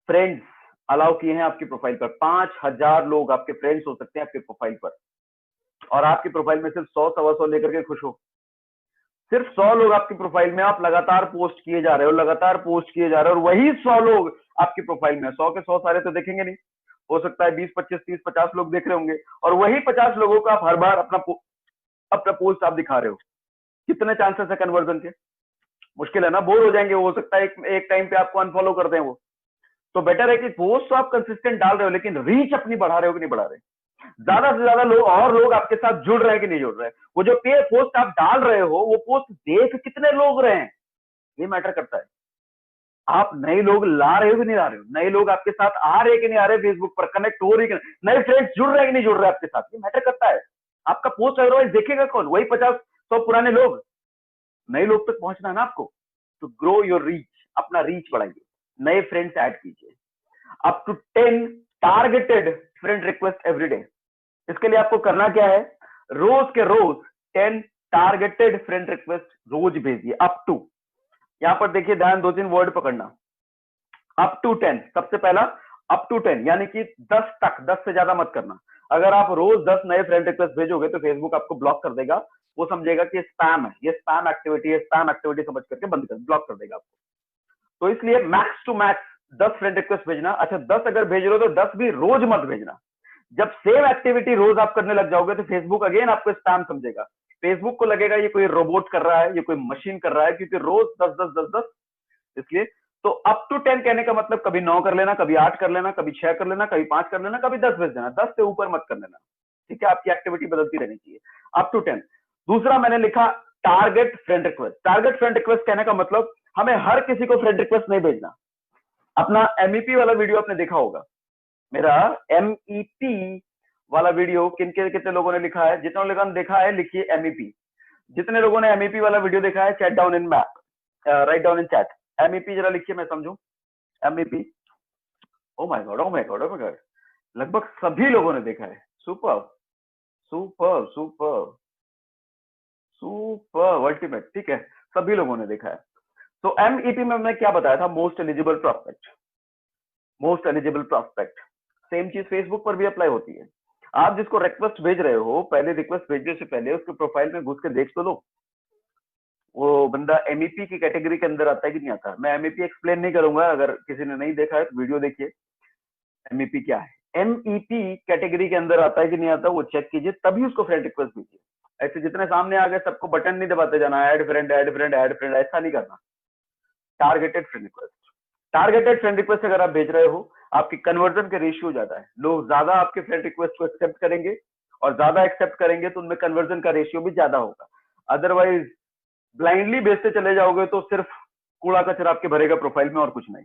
फ्रेंड्स अलाउ किए हैं आपकी प्रोफाइल पर। 5000 लोग आपके फ्रेंड्स हो सकते हैं आपके प्रोफाइल पर, और आपकी प्रोफाइल में सिर्फ 100 सवा 100 लेकर के खुश हो। सिर्फ 100 लोग आपकी प्रोफाइल में, आप लगातार पोस्ट किए जा रहे हो, लगातार पोस्ट किए जा रहे हो, और वही 100 लोग आपकी प्रोफाइल में। 100 के 100 सारे तो देखेंगे नहीं, हो सकता है 20 25 30 50 लोग देख रहे होंगे, और वही 50 लोगों को आप हर बार अपना पोस्ट आप दिखा रहे हो। कितने चांसेस है कन्वर्जन के? मुश्किल है ना, बोर हो जाएंगे। हो सकता है एक टाइम पे आपको अनफॉलो कर दें वो। तो बेटर है कि पोस्ट तो आप कंसिस्टेंट डाल रहे हो, लेकिन रीच अपनी बढ़ा रहे हो कि नहीं बढ़ा रहे। ज्यादा से ज्यादा लोग आपके साथ जुड़ रहे हैं कि नहीं जुड़ रहे हैं। वो जो पे पोस्ट आप डाल रहे हो, वो पोस्ट देख कितने लोग रहे हैं, ये मैटर करता है। आप नए लोग ला रहे हो कि नहीं ला रहे हो, नए लोग आपके साथ आ रहे कि नहीं आ रहे, फेसबुक पर कनेक्ट हो रहे कि नहीं, नए फ्रेंड्स जुड़ रहे कि नहीं जुड़ रहे आपके साथ, ये मैटर करता है। आपका पोस्ट अदरवाइज देखेगा कौन? वही 50 100 पुराने लोग। नए लोग तक पहुंचना है ना आपको। तो ग्रो योर रीच, अपना रीच बढ़ाइए, नए फ्रेंड्स ऐड कीजिए। Up to 10 targeted friend request every day. इसके लिए आपको करना क्या है? रोज के रोज 10 टारगेटेड फ्रेंड रिक्वेस्ट रोज भेजिए। अप टू, यहां पर देखिए ध्यान, 2-3 वर्ड पकड़ना। अप टू 10, सबसे पहला अप टू 10, यानी कि 10 तक, 10 से ज्यादा मत करना। अगर आप रोज 10 नए फ्रेंड रिक्वेस्ट भेजोगे तो फेसबुक आपको ब्लॉक कर देगा। वो समझेगा कि स्पैम है, ये स्पैम एक्टिविटी है, स्पैम एक्टिविटी समझ करके ब्लॉक कर देगा आपको। तो इसलिए max to max 10 friend request भेजना। अच्छा, 10 अगर भेज रहे हो तो 10 भी रोज मत भेजना। जब सेम एक्टिविटी रोज आप करने लग जाओगे तो फेसबुक अगेन आपको स्पैम समझेगा। फेसबुक को लगेगा ये कोई रोबोट कर रहा है, ये कोई मशीन कर रहा है, क्योंकि रोज 10 10 10 10। इसलिए तो अप टू 10 कहने का मतलब कभी 9 कर लेना, कभी 8 कर लेना, कभी 6 कर लेना, कभी 5 कर लेना, कभी 10 भेज देना। 10 से ऊपर मत कर लेना, ठीक है? आपकी एक्टिविटी बदलती रहनी चाहिए। Up to 10। दूसरा मैंने लिखा target friend request. Target friend request कहने का मतलब हमें हर किसी को फ्रेंड रिक्वेस्ट नहीं भेजना। अपना एमईपी वाला वीडियो आपने देखा होगा, मेरा एमईपी वाला वीडियो कितने लोगों ने लिखा है? जितने लोगों ने देखा है लिखिए एमईपी। जितने लोगों ने एमईपी वाला वीडियो देखा है, chat down in map, write down in chat. MEP जरा लिखिए, मैं समझू। MEP, oh my God, oh my God, oh my God, लगभग सभी लोगों ने देखा है। Super super super super ultimate, ठीक है, सभी लोगों ने देखा है। तो एमईपी में हमने क्या बताया था? Most eligible prospect, most eligible prospect. Same चीज फेसबुक पर भी अप्लाई होती है। आप जिसको रिक्वेस्ट भेज रहे हो, पहले रिक्वेस्ट भेजने से पहले उसके प्रोफाइल में घुस के देख तो लो, वो बंदा एमईपी की कैटेगरी के अंदर आता है कि नहीं आता। मैं एमईपी एक्सप्लेन नहीं करूंगा, अगर किसी ने नहीं देखा है तो वीडियो देखिए एमईपी क्या है। एमईपी कैटेगरी के अंदर आता है कि नहीं आता, वो चेक कीजिए, तभी उसको फ्रेंड रिक्वेस्ट भेजिए। ऐसे जितने सामने आ गए सबको बटन नहीं दबाते जाना, add friend add friend add friend, ऐसा नहीं करना। Targeted friend request, targeted friend request अगर आप भेज रहे हो, आपकी कन्वर्जन का रेशियो ज्यादा है। लोग ज्यादा आपके फ्रेंड रिक्वेस्ट को एक्सेप्ट करेंगे, और ज्यादा एक्सेप्ट करेंगे तो उनमें कन्वर्जन का रेशियो भी ज्यादा होगा। अदरवाइज ब्लाइंडली भेजते चले जाओगे तो सिर्फ कूड़ा कचरा आपके भरेगा प्रोफाइल में और कुछ नहीं।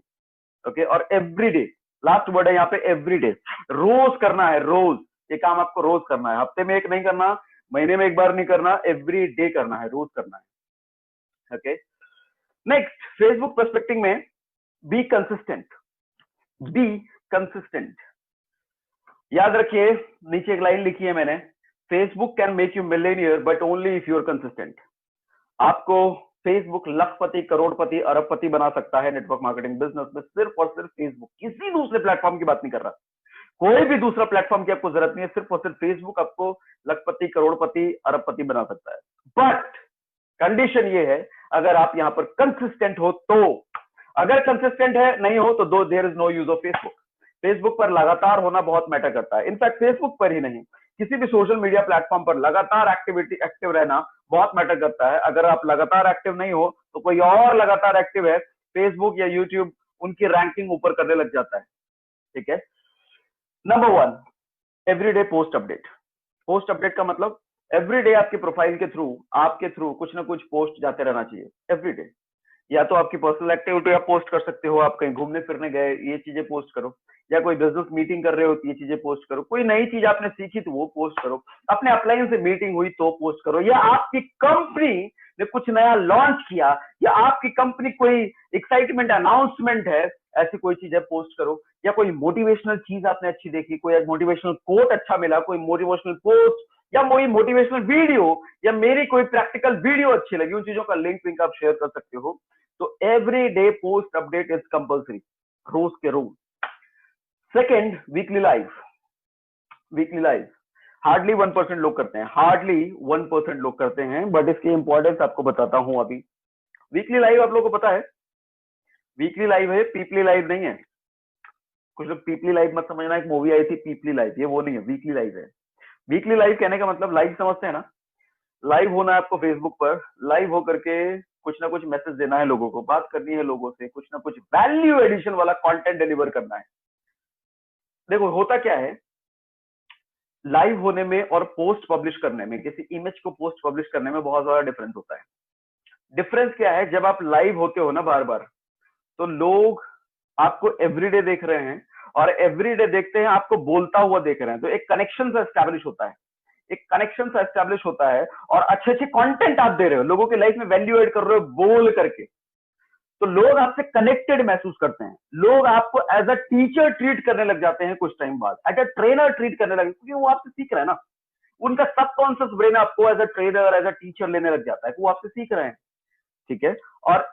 ओके, और एवरी डे, लास्ट वर्ड है यहाँ पे, एवरी डे, रोज करना है। रोज ये काम आपको रोज करना है, हफ्ते में एक नहीं करना, महीने में एक बार नहीं करना, एवरी डे करना है, रोज करना है। ओके, नेक्स्ट, फेसबुक प्रोस्पेक्टिंग में बी कंसिस्टेंट। बी कंसिस्टेंट, याद रखिए, नीचे एक लाइन लिखी है मैंने, Facebook can make you millionaire but only if you are consistent. आपको फेसबुक लखपति, करोड़पति, अरबपति बना सकता है नेटवर्क मार्केटिंग बिजनेस में, सिर्फ और सिर्फ फेसबुक। किसी दूसरे प्लेटफॉर्म की बात नहीं कर रहा, कोई भी दूसरा प्लेटफॉर्म की आपको जरूरत नहीं है, सिर्फ और सिर्फ फेसबुक आपको लखपति, करोड़पति, अरबपति बना सकता है। बट कंडीशन ये है, अगर आप यहां पर कंसिस्टेंट हो तो। अगर कंसिस्टेंट है नहीं हो तो दो there is no use of Facebook. Facebook पर लगातार होना बहुत मैटर करता है। इनफैक्ट फेसबुक पर ही नहीं, किसी भी सोशल मीडिया प्लेटफॉर्म पर लगातार एक्टिव रहना बहुत मैटर करता है। अगर आप लगातार एक्टिव नहीं हो तो कोई और लगातार एक्टिव है, फेसबुक या यूट्यूब उनकी रैंकिंग ऊपर करने लग जाता है, ठीक है? Number 1, everyday post update. Post update का मतलब एवरीडे आपके प्रोफाइल के थ्रू, आपके थ्रू कुछ ना कुछ पोस्ट जाते रहना चाहिए एवरीडे। या तो आपकी पर्सनल एक्टिविटी आप पोस्ट कर सकते हो, आप कहीं घूमने फिरने गए, ये चीजें पोस्ट करो, या कोई बिजनेस मीटिंग कर रहे हो तो ये चीजें पोस्ट करो, कोई नई चीज आपने सीखी तो वो पोस्ट करो, अपने अपलाइन से मीटिंग हुई तो पोस्ट करो, या आपकी कंपनी ने कुछ नया लॉन्च किया, या आपकी कंपनी कोई एक्साइटमेंट अनाउंसमेंट है, ऐसी कोई चीज है पोस्ट करो, या कोई मोटिवेशनल चीज आपने अच्छी देखी, कोई मोटिवेशनल कोट अच्छा मिला, कोई मोटिवेशनल पोस्ट या कोई मोटिवेशनल वीडियो, या मेरी कोई प्रैक्टिकल वीडियो अच्छी लगी, उन चीजों का लिंक आप शेयर कर सकते हो। तो every day post update is compulsory, रोज के रोज। Second, weekly live. Weekly live hardly 1% लोग करते हैं, हार्डली 1% लोग करते हैं, बट इसकी इंपॉर्टेंस आपको बताता हूं अभी। वीकली लाइव आप लोगों को पता है, वीकली लाइव है, पीपली लाइव नहीं है। कुछ लोग पीपली लाइव मत समझना, एक मूवी आई थी पीपली लाइव, ये वो नहीं है, वीकली लाइव है। वीकली लाइव कहने का मतलब लाइव समझते हैं ना, लाइव होना है आपको फेसबुक पर, लाइव होकर के कुछ ना कुछ मैसेज देना है लोगों को, बात करनी है लोगों से, कुछ ना कुछ वैल्यू एडिशन वाला कंटेंट डिलीवर करना है। देखो होता क्या है, लाइव होने में और पोस्ट पब्लिश करने में, किसी इमेज को पोस्ट पब्लिश करने में बहुत ज्यादा डिफरेंस होता है। डिफरेंस क्या है, जब आप लाइव होते हो ना बार बार, तो लोग आपको एवरीडे देख रहे हैं, और एवरीडे देखते हैं आपको बोलता हुआ देख रहे हैं, तो एक कनेक्शन सा एस्टैब्लिश होता है, एक कनेक्शन सा एस्टैब्लिश होता है, और अच्छे अच्छे कंटेंट आप दे रहे हो, लोगों की लाइफ में वैल्यू ऐड कर रहे हो बोल करके, तो लोग आपसे कनेक्टेड महसूस करते हैं, लोग आपको एज अ टीचर ट्रीट करने लग जाते हैं, कुछ टाइम बाद एज अ ट्रेनर ट्रीट करने लगे, क्योंकि वो आपसे सीख रहे हैं ना, उनका सबकॉन्शियस ब्रेन आपको as a trainer as a teacher लेने लग जाता है, वो आपसे सीख रहे हैं। ठीक है, और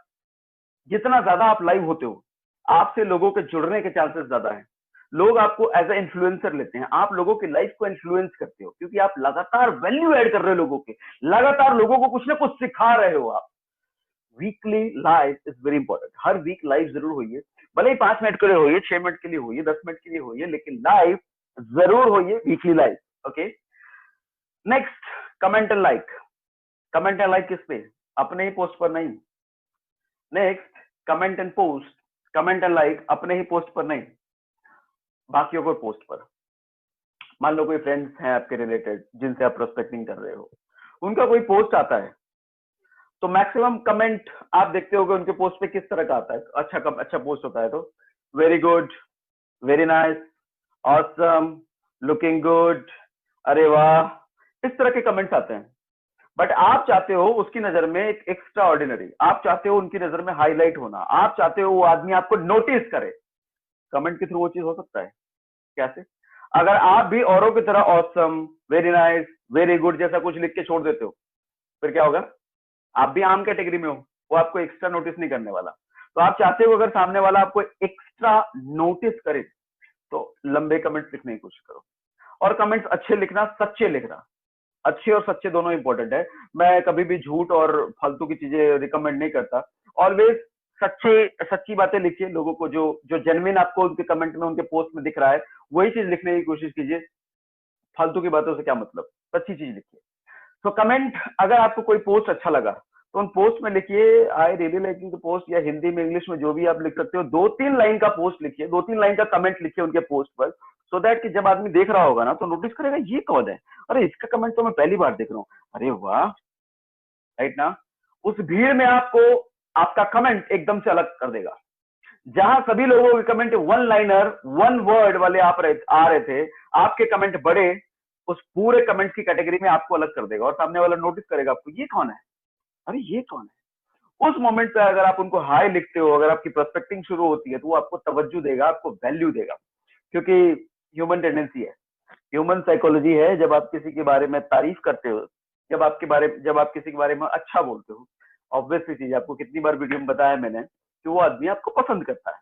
जितना ज्यादा आप लाइव होते हो, आपसे लोगों के जुड़ने के चांसेस ज्यादा है, लोग आपको एज ए इन्फ्लुएंसर लेते हैं, आप लोगों की लाइफ को इन्फ्लुएंस करते हो, क्योंकि आप लगातार वैल्यू ऐड कर रहे हो लोगों के, लगातार लोगों को कुछ ना कुछ सिखा रहे हो आप। Weekly live is very important, हर वीक लाइव जरूर होइए, भले ही 5 मिनट के लिए होइए, 6 मिनट के लिए होइए, 10 मिनट के लिए होइए, लेकिन लाइव जरूर होइए, weekly live. Okay, next, comment and like. Comment and like किस पे? अपने ही पोस्ट पर नहीं। Next, comment and post, comment and like अपने ही पोस्ट पर नहीं, बाकियों को पोस्ट पर। मान लो कोई फ्रेंड्स हैं आपके रिलेटेड जिनसे आप प्रोस्पेक्टिंग कर रहे हो, उनका कोई पोस्ट आता है, तो मैक्सिमम कमेंट आप देखते होगे उनके पोस्ट पे किस तरह का आता है, अच्छा पोस्ट होता है तो very good, very nice, awesome, looking good, अरे वाह, इस तरह के कमेंट्स आते हैं। बट आप चाहते हो उसकी नजर में एक एक्स्ट्रा ऑर्डिनरी, आप चाहते हो उनकी नजर में हाईलाइट होना, आप चाहते हो वो आदमी आपको नोटिस करे। कमेंट के थ्रू वो चीज हो सकता है। कैसे? अगर आप भी औरों की तरह awesome, very nice, very good जैसा कुछ लिख के छोड़ देते हो, फिर क्या होगा? आप भी आम कैटेगरी में हो, वो आपको एक्स्ट्रा नोटिस नहीं करने वाला। तो आप चाहते हो अगर सामने वाला आपको एक्स्ट्रा नोटिस करे, तो लंबे कमेंट्स लिखने की कोशिश करो, और कमेंट्स अच्छे लिखना, सच्चे लिखना। अच्छे और सच्चे दोनों इंपॉर्टेंट है, मैं कभी भी झूठ और फालतू की चीजें रिकमेंड नहीं करता। ऑलवेज सच्ची बातें लिखिए, लोगों को जो जो जेन्युइन आपको उनके कमेंट में, उनके पोस्ट में दिख रहा है, वही चीज लिखने की कोशिश कीजिए। फालतू की बातों से क्या मतलब, सच्ची चीज लिखिए। तो कमेंट, अगर आपको कोई पोस्ट अच्छा लगा तो उन पोस्ट में लिखिए I really liking the post, या हिंदी में इंग्लिश में जो भी आप लिख सकते हो, 2-3 लाइन का पोस्ट लिखिए, 2-3 लाइन का कमेंट लिखिए उनके पोस्ट पर, सो दैट कि जब आदमी देख रहा होगा ना तो नोटिस करेगा ये कौन है, अरे इसका कमेंट तो मैं पहली बार देख रहा हूँ, अरे वाह, राइट ना। उस भीड़ में आपको आपका कमेंट एकदम से अलग कर देगा। जहां सभी लोगों के comment one liner, one word वाले आ रहे थे, आपके कमेंट बड़े, उस पूरे कमेंट की कैटेगरी में आपको अलग कर देगा, और सामने वाला नोटिस करेगा आपको, ये कौन है, अरे ये कौन है। उस मोमेंट पे अगर आप उनको हाई लिखते हो, अगर आपकी प्रोस्पेक्टिंग शुरू होती है, तो वो आपको तवज्जो देगा, आपको वैल्यू देगा, क्योंकि ह्यूमन टेंडेंसी है, ह्यूमन साइकोलॉजी है, जब आप किसी के बारे में तारीफ करते हो, जब आप किसी के बारे में अच्छा बोलते हो, ऑब्वियसली चीज, आपको कितनी बार वीडियो में बताया मैंने कि वो आदमी आपको पसंद करता है,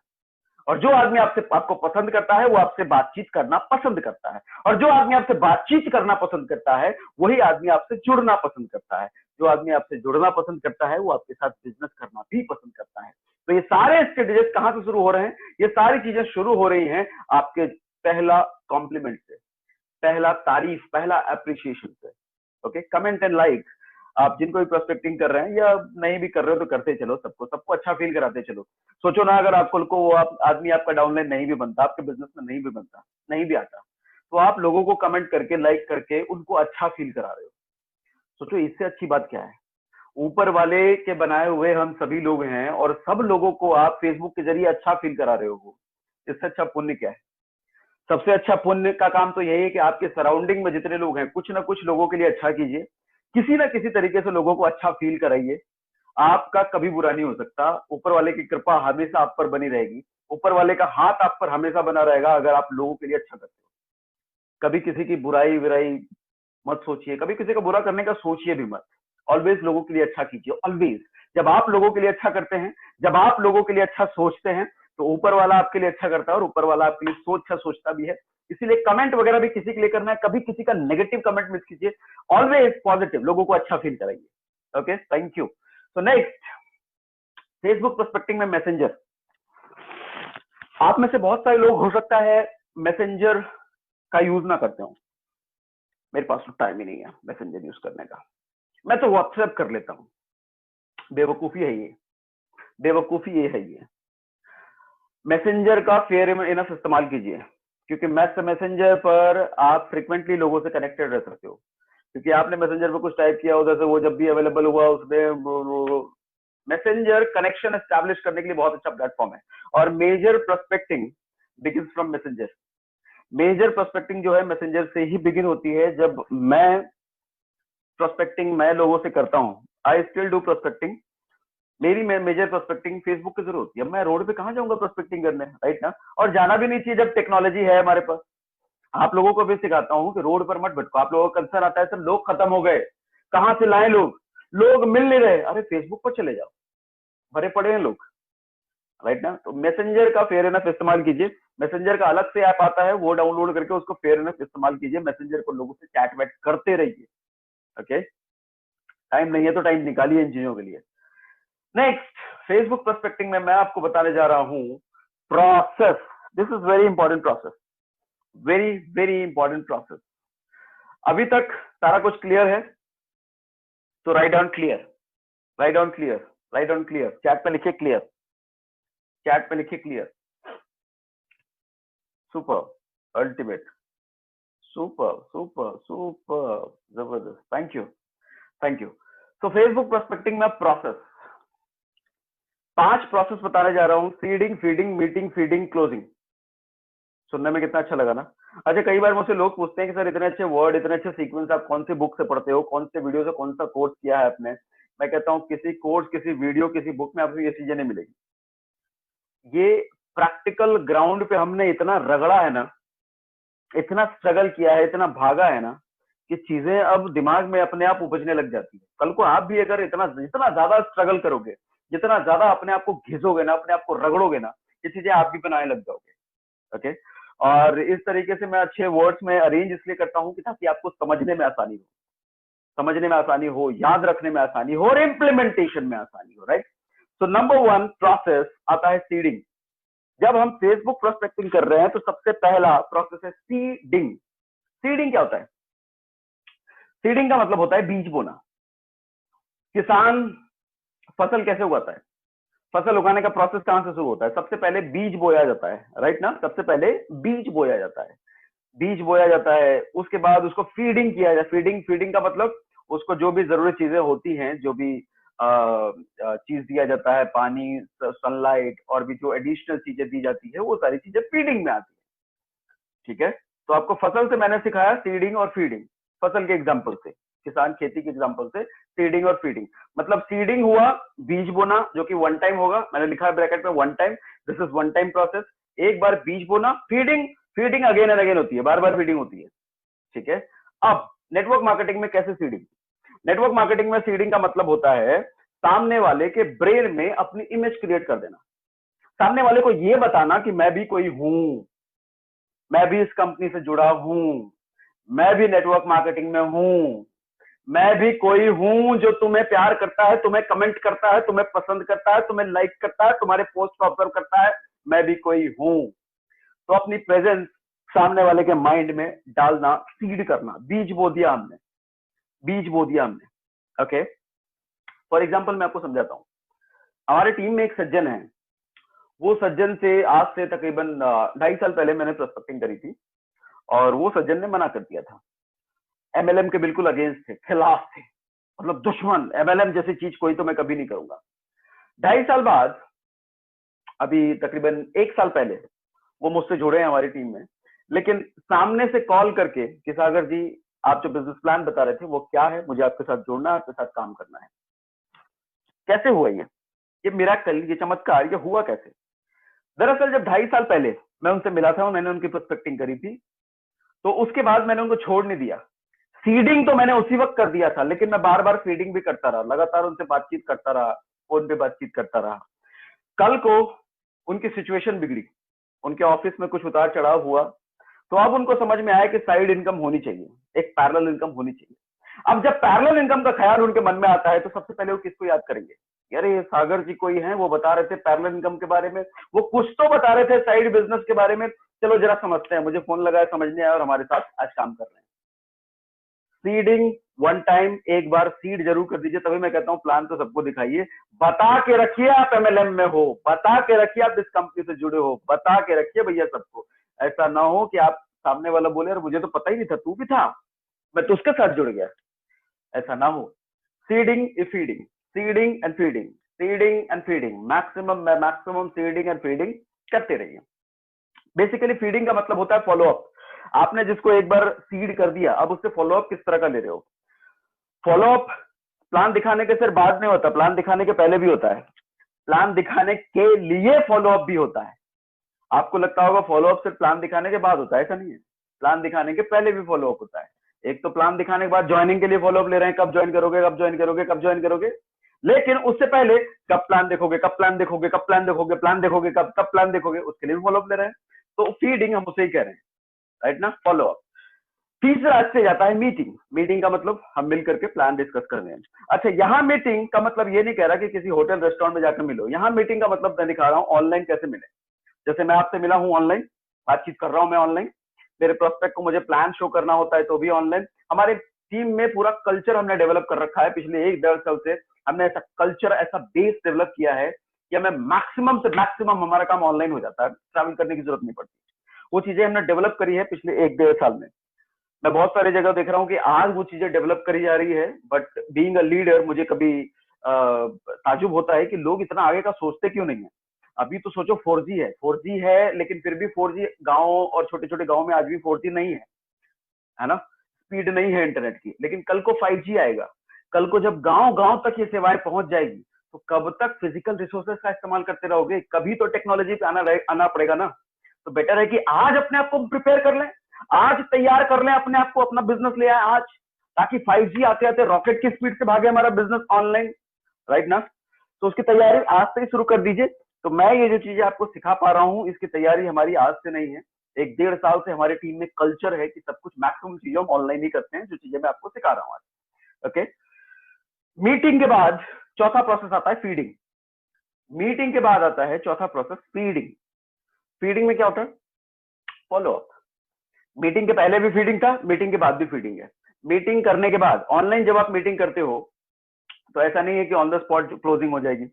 और जो आदमी आपको पसंद करता है वो आपसे बातचीत करना पसंद करता है, और जो आदमी आपसे बातचीत करना पसंद करता है वही आदमी आपसे जुड़ना पसंद करता है, जो आदमी आपसे जुड़ना पसंद करता है वो आपके साथ बिजनेस करना भी पसंद करता है। तो ये सारे स्ट्रेटेजीज कहां से शुरू हो रहे हैं? ये सारी चीजें शुरू हो रही हैं आपके पहला कॉम्प्लीमेंट से, पहला तारीफ, पहला अप्रिशिएशन से। ओके, कमेंट एंड लाइक, आप जिनको भी प्रोस्पेक्टिंग कर रहे हैं या नहीं भी कर रहे हो तो करते चलो, सबको अच्छा फील कराते चलो। सोचो ना, अगर आपको को वो आदमी आपका डाउनलाइन नहीं भी बनता, आपके बिजनेस में नहीं भी बनता, नहीं भी आता, तो आप लोगों को कमेंट करके, लाइक करके उनको अच्छा फील करा रहे हो। सोचो इससे अच्छी बात क्या है? ऊपर वाले के बनाए हुए हम सभी लोग हैं, और सब लोगों को आप फेसबुक के जरिए अच्छा फील करा रहे हो, इससे अच्छा पुण्य क्या है? सबसे अच्छा पुण्य का काम तो यही है कि आपके सराउंडिंग में जितने लोग हैं, कुछ ना कुछ लोगों के लिए अच्छा कीजिए, किसी ना किसी तरीके से लोगों को अच्छा फील कराइए। आपका कभी बुरा नहीं हो सकता, ऊपर वाले की कृपा हमेशा आप पर बनी रहेगी, ऊपर वाले का हाथ आप पर हमेशा बना रहेगा अगर आप लोगों के लिए अच्छा करते हो। कभी किसी की बुराई विराई मत सोचिए, कभी किसी का बुरा करने का सोचिए भी मत। ऑलवेज लोगों के लिए अच्छा कीजिए, ऑलवेज। जब आप लोगों के लिए अच्छा करते हैं, जब आप लोगों के लिए अच्छा सोचते हैं, तो ऊपर वाला आपके लिए अच्छा करता है और ऊपर वाला आपके लिए अच्छा सोचता भी है। इसीलिए कमेंट वगैरह भी किसी के लिए करना है, कभी किसी का नेगेटिव कमेंट मत कीजिए, ऑलवेज पॉजिटिव, लोगों को अच्छा फील कराइए। Okay, thank you. So next, Facebook prospecting में मैसेंजर। आप में से बहुत सारे लोग हो सकता है मैसेंजर का यूज ना करते हो। मेरे पास तो टाइम ही नहीं है मैसेंजर यूज करने का, मैं तो व्हाट्सएप कर लेता हूँ। बेवकूफी है ये, बेवकूफी ये है ये। मैसेंजर का फेयर इनफ इस्तेमाल कीजिए, क्योंकि मैसेंजर पर आप फ्रिक्वेंटली लोगों से कनेक्टेड रह सकते हो, क्योंकि आपने मैसेंजर पर कुछ टाइप किया उधर से, वो जब भी अवेलेबल हुआ उसमें मैसेंजर कनेक्शन एस्टैब्लिश करने के लिए बहुत अच्छा प्लेटफॉर्म है। और major prospecting begins from messenger. Major prospecting जो है मैसेंजर से ही बिगिन होती है। जब मैं प्रोस्पेक्टिंग मैं लोगों से करता हूँ, आई स्टिल डू प्रोस्पेक्टिंग, मेरी मेजर प्रोस्पेक्टिंग फेसबुक की जरूरत है। मैं रोड पे कहाँ जाऊंगा प्रोस्पेक्टिंग करने, राइट ना? और जाना भी नहीं चाहिए जब टेक्नोलॉजी है हमारे पास। आप लोगों को भी सिखाता हूँ कि रोड पर मत भटको। आप लोगों का कंसर्न आता है सर लोग खत्म हो गए, कहाँ से लाए लोग, लोग मिल नहीं रहे। अरे फेसबुक पर चले जाओ, भरे पड़े हैं लोग, राइट ना? तो मैसेंजर का फेयर इनफ इस्तेमाल कीजिए। मैसेंजर का अलग से ऐप आता है, वो डाउनलोड करके उसको फेयर इनफ इस्तेमाल कीजिए। मैसेंजर को लोगों से चैट वैट करते रहिए। ओके, टाइम नहीं है तो टाइम निकालिए इन चीजों के लिए। नेक्स्ट, फेसबुक प्रोस्पेक्टिंग में मैं आपको बताने जा रहा हूं process. This is very important process, very very important process. अभी तक सारा कुछ क्लियर है? तो right down clear, write down clear, write down clear. Chat पे लिखिए क्लियर, चैट पे लिखिए clear. Super, ultimate, super super super, जबरदस्त, थैंक यू, थैंक यू। तो फेसबुक प्रोस्पेक्टिंग में प्रोसेस, 5 प्रोसेस बताने जा रहा हूं। Seeding, feeding, meeting, feeding, closing. सुनने में कितना अच्छा लगा ना? अच्छा, कई बार मुझसे लोग पूछते हैं कि सर इतने अच्छे वर्ड, इतने अच्छे सीक्वेंस आप कौन सी बुक से पढ़ते हो, कौन से वीडियो से, कौन सा कोर्स किया है आपने? मैं कहता हूँ किसी कोर्स, किसी वीडियो, किसी बुक में आपको ये चीजें नहीं मिलेगी। ये प्रैक्टिकल ग्राउंड पे हमने इतना रगड़ा है ना, इतना स्ट्रगल किया है, इतना भागा है ना, कि चीजें अब दिमाग में अपने आप उपजने लग जाती है। कल को आप भी अगर इतना इतना ज्यादा स्ट्रगल करोगे, जितना ज्यादा अपने आप को घिसोगे ना, अपने आप को रगड़ोगे ना, ये चीजें आप भी बनाने लग जाओगे। ओके, और इस तरीके से मैं अच्छे वर्ड्स में अरेंज इसलिए करता हूं कि ताकि आपको समझने में आसानी हो, समझने में आसानी हो, याद रखने में आसानी हो और इम्प्लीमेंटेशन में आसानी हो, राइट? तो नंबर 1 प्रोसेस आता है सीडिंग। जब हम फेसबुक प्रोस्पेक्टिंग कर रहे हैं तो सबसे पहला प्रोसेस है सीडिंग। सीडिंग क्या होता है? सीडिंग का मतलब होता है बीज बोना। किसान फसल कैसे उगाता है? फसल उगाने का प्रोसेस कहां से शुरू होता है? सबसे पहले बीज बोया जाता है, राइट ना? सबसे पहले बीज बोया जाता है, बीज बोया जाता है, उसके बाद उसको फीडिंग किया जाता है। फीडिंग, फीडिंग का मतलब उसको जो भी जरूरी चीजें होती हैं, जो भी चीज दिया जाता है, पानी, सनलाइट और भी जो एडिशनल चीजें दी जाती है, वो सारी चीजें फीडिंग में आती है। ठीक है, तो आपको फसल से मैंने सिखाया सीडिंग और फीडिंग, फसल के एग्जाम्पल से, किसान खेती के एग्जाम्पल से। सीडिंग और फीडिंग मतलब सीडिंग हुआ बीज बोना, जो कि वन टाइम होगा, मैंने लिखा है ब्रैकेट में one time, this is one time process. एक बार बीज बोना। Feeding, feeding again and again होती है, बार बार फीडिंग होती है। ठीक है, अब नेटवर्क मार्केटिंग में कैसे सीडिंग? नेटवर्क मार्केटिंग में सीडिंग का मतलब होता है सामने वाले के ब्रेन में अपनी इमेज क्रिएट कर देना, सामने वाले को यह बताना कि मैं भी कोई हूं, मैं भी इस कंपनी से जुड़ा हूं, मैं भी नेटवर्क मार्केटिंग में हूं, मैं भी कोई हूं जो तुम्हें प्यार करता है, तुम्हें कमेंट करता है, तुम्हें पसंद करता है, तुम्हें लाइक करता है, तुम्हारे पोस्ट को ऑब्जर्व करता है, मैं भी कोई हूं। तो अपनी प्रेजेंस सामने वाले के माइंड में डालना, सीड करना, बीज बो दिया हमने, बीज बो दिया हमने। ओके, फॉर एग्जाम्पल मैं आपको समझाता हूं। हमारे टीम में एक सज्जन है, वो सज्जन से आज से तकरीबन 2.5 साल पहले मैंने प्रोस्पेक्टिंग करी थी, और वो सज्जन ने मना कर दिया था। एमएलएम के बिल्कुल अगेंस्ट थे, खिलाफ थे, मतलब दुश्मन, एमएलएम जैसी चीज कोई तो मैं कभी नहीं करूंगा। 2.5 साल बाद, अभी तकरीबन 1 साल पहले वो मुझसे जुड़े हैं हमारी टीम में। लेकिन सामने से कॉल करके कि सागर जी आप जो बिजनेस प्लान बता रहे थे वो क्या है, मुझे आपके साथ जुड़ना है, आपके साथ काम करना है। कैसे हुआ ये मिराकल, ये चमत्कार, ये हुआ कैसे? दरअसल जब 2.5 साल पहले मैं उनसे मिला था, मैंने उनकी प्रोस्पेक्टिंग करी थी, तो उसके बाद मैंने उनको छोड़ नहीं दिया। सीडिंग तो मैंने उसी वक्त कर दिया था, लेकिन मैं बार बार फीडिंग भी करता रहा, लगातार उनसे बातचीत करता रहा, फोन पे बातचीत करता रहा। कल को उनकी सिचुएशन बिगड़ी, उनके ऑफिस में कुछ उतार चढ़ाव हुआ, तो अब उनको समझ में आया कि साइड इनकम होनी चाहिए, एक पैरेलल इनकम होनी चाहिए। अब जब पैरेलल इनकम का ख्याल उनके मन में आता है तो सबसे पहले वो किसको याद करेंगे? यार ये सागर जी कोई हैं, वो बता रहे थे पैरेलल इनकम के बारे में, वो कुछ तो बता रहे थे साइड बिजनेस के बारे में, चलो जरा समझते हैं। मुझे फोन लगाया, समझ नहीं आया और हमारे साथ आज काम कर रहे हैं। सीडिंग वन टाइम, एक बार सीड जरूर कर दीजिए। तभी मैं कहता हूं प्लान तो सबको दिखाइए, बता के रखिए आप एमएलएम में हो, बता के रखिए आप इस कंपनी से जुड़े हो, बता के रखिए भैया सबको। ऐसा ना हो कि आप सामने वाला बोले और मुझे तो पता ही नहीं था, तू भी था, मैं तो उसके साथ जुड़ गया। ऐसा ना हो। Seeding is feeding, seeding and feeding, seeding and feeding, maximum seeding and feeding करते रहिए। बेसिकली फीडिंग का मतलब होता है फॉलोअप। आपने जिसको एक बार सीड कर दिया, अब उससे फॉलोअप किस तरह का ले रहे हो? फॉलोअप प्लान दिखाने के सिर्फ बाद में होता, प्लान दिखाने के पहले भी होता है, प्लान दिखाने के लिए फॉलोअप भी होता है। आपको लगता होगा फॉलोअप सिर्फ प्लान दिखाने के बाद होता है, ऐसा नहीं है, प्लान दिखाने के पहले भी फॉलोअप होता है। एक तो प्लान दिखाने के बाद ज्वाइनिंग के लिए फॉलोअप ले रहे हैं, कब ज्वाइन करोगे, कब ज्वाइन करोगे, कब ज्वाइन करोगे, लेकिन उससे पहले कब प्लान देखोगे, कब प्लान देखोगे, कब प्लान देखोगे, प्लान देखोगे कब, कब प्लान देखोगे, उसके लिए भी फॉलोअप ले रहे हैं। तो फीडिंग हम उसे ही कह रहे हैं, राइट ना, फॉलोअप। तीसरा से जाता है मीटिंग। मीटिंग का मतलब हम मिल करके प्लान डिस्कस कर रहे हैं। अच्छा, यहाँ मीटिंग का मतलब ये नहीं कह रहा कि किसी होटल रेस्टोरेंट में जाकर मिलो, यहाँ मीटिंग का मतलब मैं दिखा रहा हूँ ऑनलाइन कैसे मिले। जैसे मैं आपसे मिला हूँ ऑनलाइन, बातचीत कर रहा हूँ मैं ऑनलाइन, मेरे प्रोस्पेक्ट को मुझे प्लान शो करना होता है तो भी ऑनलाइन। हमारे टीम में पूरा कल्चर हमने डेवलप कर रखा है, पिछले 1-1.5 साल से हमने ऐसा कल्चर, ऐसा बेस डेवलप किया है कि हमें मैक्सिमम से मैक्सिमम हमारा काम ऑनलाइन हो जाता है, ट्रैवल करने की जरूरत नहीं पड़ती। वो चीजें हमने डेवलप करी है पिछले 1-1.5 साल में। मैं बहुत सारी जगह देख रहा हूँ कि आज वो चीजें डेवलप करी जा रही है, बट बीइंग अ लीडर मुझे कभी ताजुब होता है कि लोग इतना आगे का सोचते क्यों नहीं है। अभी तो सोचो 4G है, 4G है, लेकिन फिर भी 4G गाँव और छोटे छोटे गाँव में आज भी 4G नहीं है ना, स्पीड नहीं है इंटरनेट की। लेकिन कल को 5G आएगा, कल को जब गांव गांव तक ये सेवाएं पहुंच जाएगी, तो कब तक फिजिकल रिसोर्सेज का इस्तेमाल करते रहोगे? कभी तो टेक्नोलॉजी पे आना पड़ेगा ना। तो बेटर है कि आज अपने आप को प्रिपेयर कर लें, आज तैयार कर लें अपने आप को, अपना बिजनेस ले आए आज, ताकि 5G आते आते रॉकेट की स्पीड से भागे हमारा बिजनेस ऑनलाइन, राइट ना। तो उसकी तैयारी आज से ही शुरू कर दीजिए। तो मैं ये जो चीजें आपको सिखा पा रहा हूँ, इसकी तैयारी हमारी आज से नहीं है, 1-1.5 साल से हमारी टीम में कल्चर है कि सब कुछ मैक्सिमम चीजें हम ऑनलाइन ही करते हैं, जो चीजें मैं आपको सिखा रहा हूँ आज। ओके, मीटिंग के बाद चौथा प्रोसेस आता है फीडिंग। मीटिंग के बाद आता है चौथा प्रोसेस फीडिंग। फीडिंग में क्या होता है? Follow up. मीटिंग के पहले भी फीडिंग था, मीटिंग के बाद भी फीडिंग है। मीटिंग करने के बाद ऑनलाइन जब आप मीटिंग करते हो तो ऐसा नहीं है कि ऑन द स्पॉट क्लोजिंग हो जाएगी।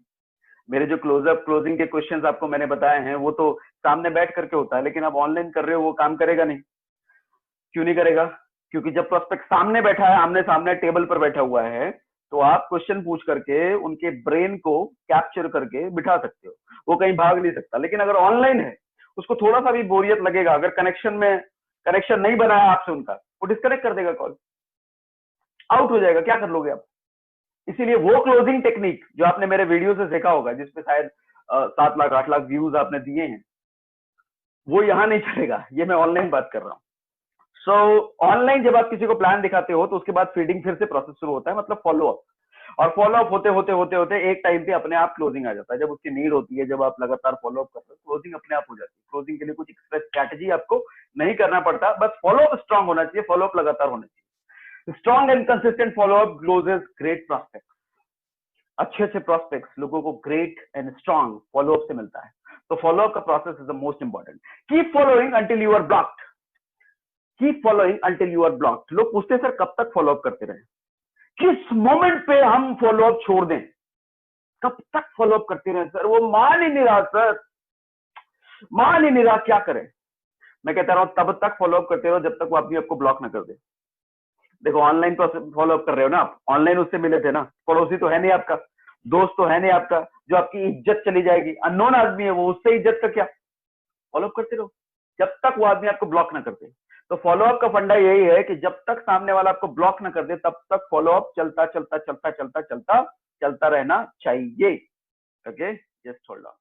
मेरे जो क्लोजअप क्लोजिंग के क्वेश्चंस आपको मैंने बताए हैं वो तो सामने बैठ करके होता है, लेकिन आप ऑनलाइन कर रहे हो वो काम करेगा नहीं। क्यों नहीं करेगा? क्योंकि जब प्रोस्पेक्ट सामने बैठा है, आमने सामने टेबल पर बैठा हुआ है, तो आप क्वेश्चन पूछ करके उनके ब्रेन को कैप्चर करके बिठा सकते हो, वो कहीं भाग नहीं सकता। लेकिन अगर ऑनलाइन है, उसको थोड़ा सा भी बोरियत लगेगा, अगर कनेक्शन नहीं बना है आपसे उनका, वो डिस्कनेक्ट कर देगा, कॉल आउट हो जाएगा, क्या कर लोगे आप? इसीलिए वो क्लोजिंग टेक्निक जो आपने मेरे वीडियो से देखा होगा, जिसपे शायद 7 लाख 8 लाख व्यूज आपने दिए हैं, वो यहाँ नहीं चलेगा। ये मैं ऑनलाइन बात कर रहा हूँ। सो ऑनलाइन जब आप किसी को प्लान दिखाते हो तो उसके बाद फीडिंग फिर से प्रोसेस शुरू होता है, मतलब फॉलोअप। और फॉलोअप होते होते होते होते एक टाइम पे अपने आप क्लोजिंग आ जाता है। जब उसकी नीड होती है, जब आप लगातार फॉलोअप करते हो, क्लोजिंग अपने आप हो जाती है। क्लोजिंग के लिए कुछ एक्सप्रेस स्ट्रैटेजी आपको नहीं करना पड़ता, बस फॉलोअप स्ट्रांग होना चाहिए, फॉलोअप लगातार होना चाहिए। Strong and consistent follow up closes great prospect. अच्छे अच्छे प्रोस्पेक्ट्स लोगों को ग्रेट एंड स्ट्रांग फॉलोअप से मिलता है। तो फॉलोअप का process is the most important. Keep following until you are blocked. Keep following until you are blocked. लोग पूछते हैं सर कब तक फॉलोअप करते रहे, किस मोमेंट पे हम फॉलोअप छोड़ दें, कब तक फॉलोअप करते रहे सर? वो मान ही नहीं रहा सर, मान ही नहीं रहा, क्या करें? मैं कहता रहा हूं तब तक फॉलोअप करते रहो जब तक वो अपने आप को ब्लॉक ना कर दे। देखो ऑनलाइन फॉलोअप कर रहे हो ना आप, ऑनलाइन उससे मिले थे ना, पड़ोसी तो है नहीं आपका, दोस्त तो है नहीं आपका, जो आपकी इज्जत चली जाएगी, अननोन आदमी है वो, उससे इज्जत का क्या? फॉलोअप करते रहो। जब तक वो आदमी आपको ब्लॉक ना कर दे। तो फॉलोअप का फंडा यही है कि जब तक सामने वाला आपको ब्लॉक ना कर दे तब तक फॉलोअप चलता चलता चलता चलता चलता चलता रहना चाहिए। Okay, just hold on.